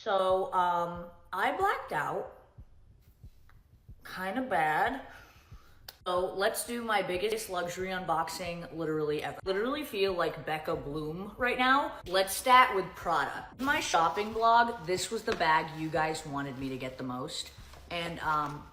So, I blacked out, kind of bad. So let's do my biggest luxury unboxing literally ever. Literally feel like Becca Bloom right now. Let's start with Prada. In my shopping vlog, this was the bag you guys wanted me to get the most. And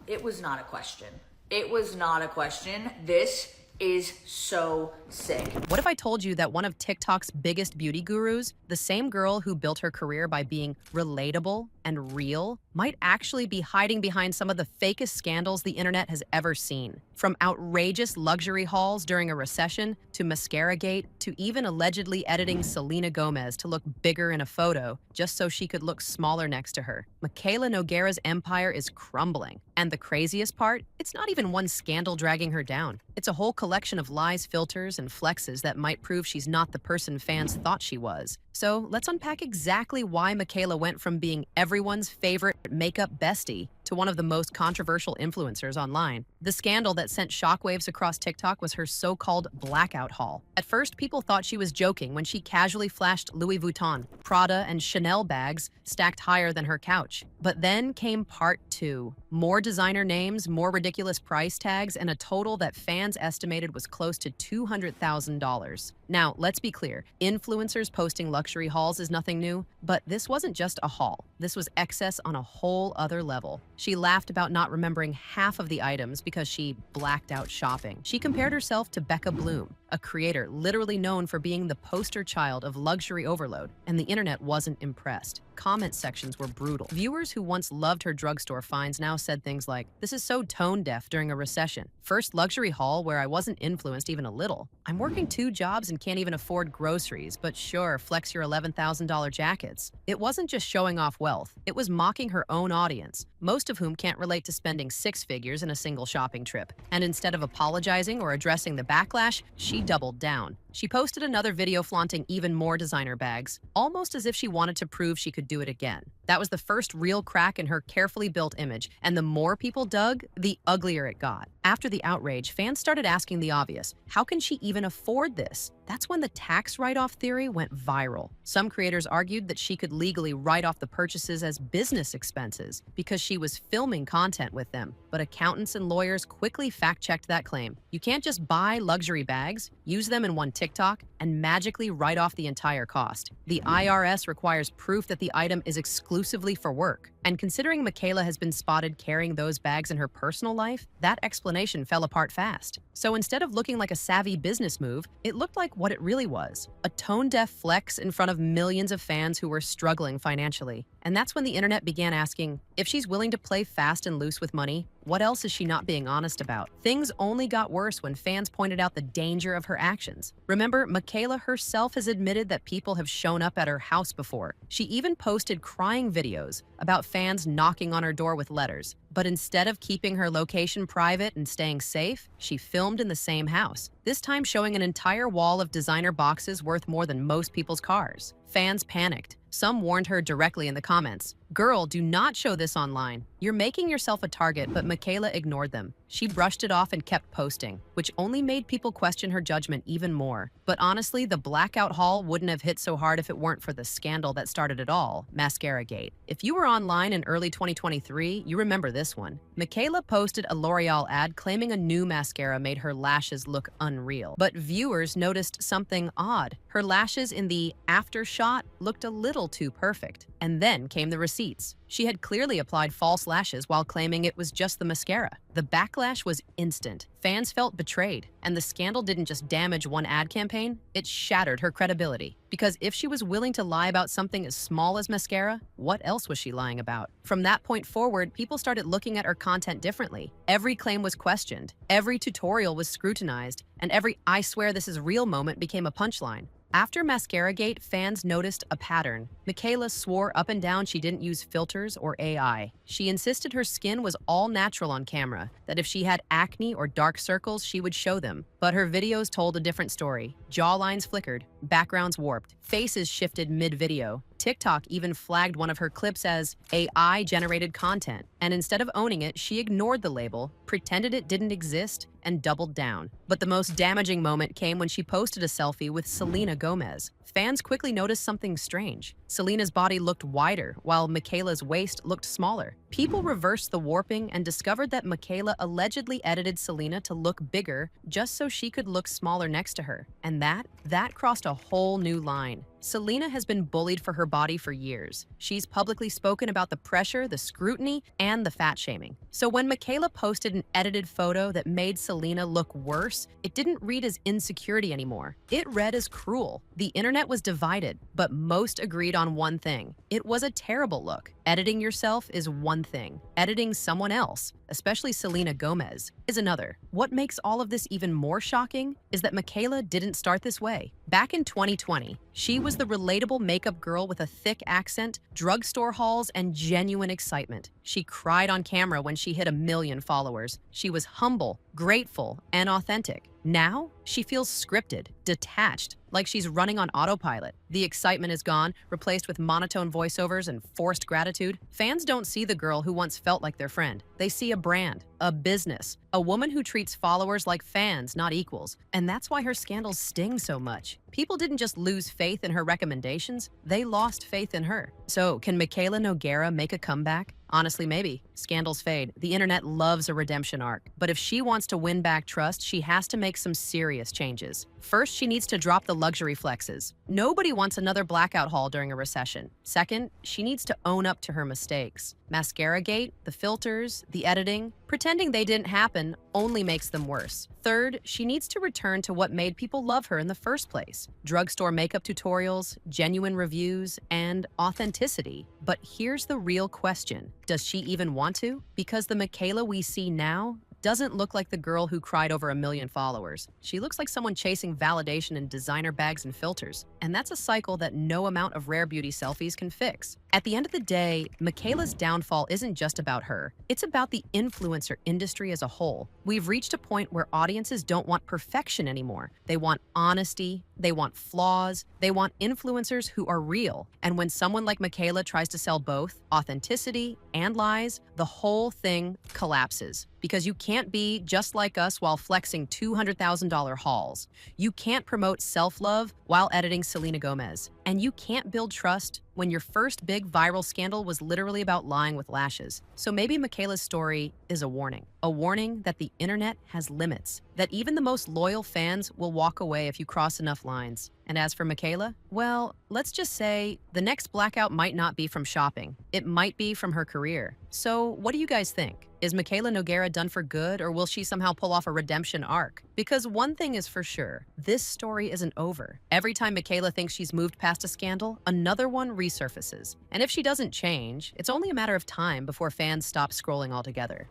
it was not a question. It was not a question. This is so sick. What if I told you that one of TikTok's biggest beauty gurus, the same girl who built her career by being relatable and real, might actually be hiding behind some of the fakest scandals the internet has ever seen? From outrageous luxury hauls during a recession, to mascara gate, to even allegedly editing Selena Gomez to look bigger in a photo just so she could look smaller next to her. Mikayla Nogueira's empire is crumbling. And the craziest part, it's not even one scandal dragging her down. It's a whole collection of lies, filters, and flexes that might prove she's not the person fans thought she was. So let's unpack exactly why Mikayla went from being everyone's favorite makeup bestie to one of the most controversial influencers online. The scandal that sent shockwaves across TikTok was her so-called blackout haul. At first, people thought she was joking when she casually flashed Louis Vuitton, Prada, and Chanel bags stacked higher than her couch. But then came part two. More designer names, more ridiculous price tags, and a total that fans estimated was close to $200,000. Now, let's be clear, influencers posting luxury hauls is nothing new, but this wasn't just a haul. This was excess on a whole other level. She laughed about not remembering half of the items because she blacked out shopping. She compared herself to Becca Bloom, a creator literally known for being the poster child of luxury overload, and the internet wasn't impressed. Comment sections were brutal. Viewers who once loved her drugstore finds now said things like, "This is so tone-deaf during a recession. First luxury haul where I wasn't influenced even a little. I'm working 2 jobs and can't even afford groceries, but sure, flex your $11,000 jackets." It wasn't just showing off wealth, it was mocking her own audience, most of whom can't relate to spending 6 figures in a single shopping trip. And instead of apologizing or addressing the backlash, she doubled down. She posted another video flaunting even more designer bags, almost as if she wanted to prove she could do it again. That was the first real crack in her carefully built image, and the more people dug, the uglier it got. After the outrage, fans started asking the obvious, how can she even afford this? That's when the tax write-off theory went viral. Some creators argued that she could legally write off the purchases as business expenses because she was filming content with them. But accountants and lawyers quickly fact-checked that claim. You can't just buy luxury bags, use them in one TikTok, and magically write off the entire cost. The IRS requires proof that the item is exclusively for work. And considering Mikayla has been spotted carrying those bags in her personal life, that explanation fell apart fast. So instead of looking like a savvy business move, it looked like what it really was, a tone-deaf flex in front of millions of fans who were struggling financially. And that's when the internet began asking, if she's willing to play fast and loose with money, what else is she not being honest about? Things only got worse when fans pointed out the danger of her actions. Remember, Mikayla herself has admitted that people have shown up at her house before. She even posted crying videos about fans knocking on her door with letters. But instead of keeping her location private and staying safe, she filmed in the same house, this time showing an entire wall of designer boxes worth more than most people's cars. Fans panicked. Some warned her directly in the comments, "Girl, do not show this online. You're making yourself a target," but Mikayla ignored them. She brushed it off and kept posting, which only made people question her judgment even more. But honestly, the blackout haul wouldn't have hit so hard if it weren't for the scandal that started it all, Mascara Gate. If you were online in early 2023, you remember this one. Mikayla posted a L'Oreal ad claiming a new mascara made her lashes look unreal. But viewers noticed something odd. Her lashes in the after shot looked a little too perfect. And then came the receipts. She had clearly applied false lashes while claiming it was just the mascara. The backlash was instant. Fans felt betrayed, and the scandal didn't just damage one ad campaign, it shattered her credibility. Because if she was willing to lie about something as small as mascara, what else was she lying about? From that point forward, people started looking at her content differently. Every claim was questioned, every tutorial was scrutinized, and every "I swear this is real" moment became a punchline. After Mascara Gate, fans noticed a pattern. Mikayla swore up and down she didn't use filters or AI. She insisted her skin was all natural on camera, that if she had acne or dark circles, she would show them. But her videos told a different story. Jawlines flickered, backgrounds warped, faces shifted mid-video. TikTok even flagged one of her clips as AI-generated content, and instead of owning it, she ignored the label, pretended it didn't exist, and doubled down. But the most damaging moment came when she posted a selfie with Selena Gomez, fans quickly noticed something strange. Selena's body looked wider, while Mikayla's waist looked smaller. People reversed the warping and discovered that Mikayla allegedly edited Selena to look bigger just so she could look smaller next to her. And that crossed a whole new line. Selena has been bullied for her body for years. She's publicly spoken about the pressure, the scrutiny, and the fat shaming. So when Mikayla posted an edited photo that made Selena look worse, it didn't read as insecurity anymore. It read as cruel. The internet was divided, but most agreed on one thing. It was a terrible look. Editing yourself is one thing. Editing someone else, especially Selena Gomez, is another. What makes all of this even more shocking is that Mikayla didn't start this way. Back in 2020, she was the relatable makeup girl with a thick accent, drugstore hauls, and genuine excitement. She cried on camera when she hit 1 million followers. She was humble, grateful, and authentic. Now, she feels scripted, detached, like she's running on autopilot. The excitement is gone, replaced with monotone voiceovers and forced gratitude. Fans don't see the girl who once felt like their friend. They see a brand, a business, a woman who treats followers like fans, not equals. And that's why her scandals sting so much. People didn't just lose faith in her recommendations, they lost faith in her. So, can Mikayla Nogueira make a comeback? Honestly, maybe. Scandals fade. The internet loves a redemption arc. But if she wants to win back trust, she has to make some serious changes. First, she needs to drop the luxury flexes. Nobody wants another blackout haul during a recession. Second, she needs to own up to her mistakes. Mascara gate, the filters, the editing, pretending they didn't happen only makes them worse. Third, she needs to return to what made people love her in the first place. Drugstore makeup tutorials, genuine reviews, and authenticity. But here's the real question. Does she even want to? Because the Mikayla we see now doesn't look like the girl who cried over 1 million followers. She looks like someone chasing validation in designer bags and filters. And that's a cycle that no amount of rare beauty selfies can fix. At the end of the day, Mikayla's downfall isn't just about her. It's about the influencer industry as a whole. We've reached a point where audiences don't want perfection anymore. They want honesty, they want flaws, they want influencers who are real. And when someone like Mikayla tries to sell both authenticity and lies, the whole thing collapses. Because you can't be just like us while flexing $200,000 hauls. You can't promote self-love while editing Selena Gomez. And you can't build trust when your first big viral scandal was literally about lying with lashes. So maybe Mikayla's story is a warning that the internet has limits, that even the most loyal fans will walk away if you cross enough lines. And as for Mikayla, well, let's just say the next blackout might not be from shopping. It might be from her career. So what do you guys think? Is Mikayla Nogueira done for good, or will she somehow pull off a redemption arc? Because one thing is for sure, this story isn't over. Every time Mikayla thinks she's moved past a scandal, another one resurfaces. And if she doesn't change, it's only a matter of time before fans stop scrolling altogether.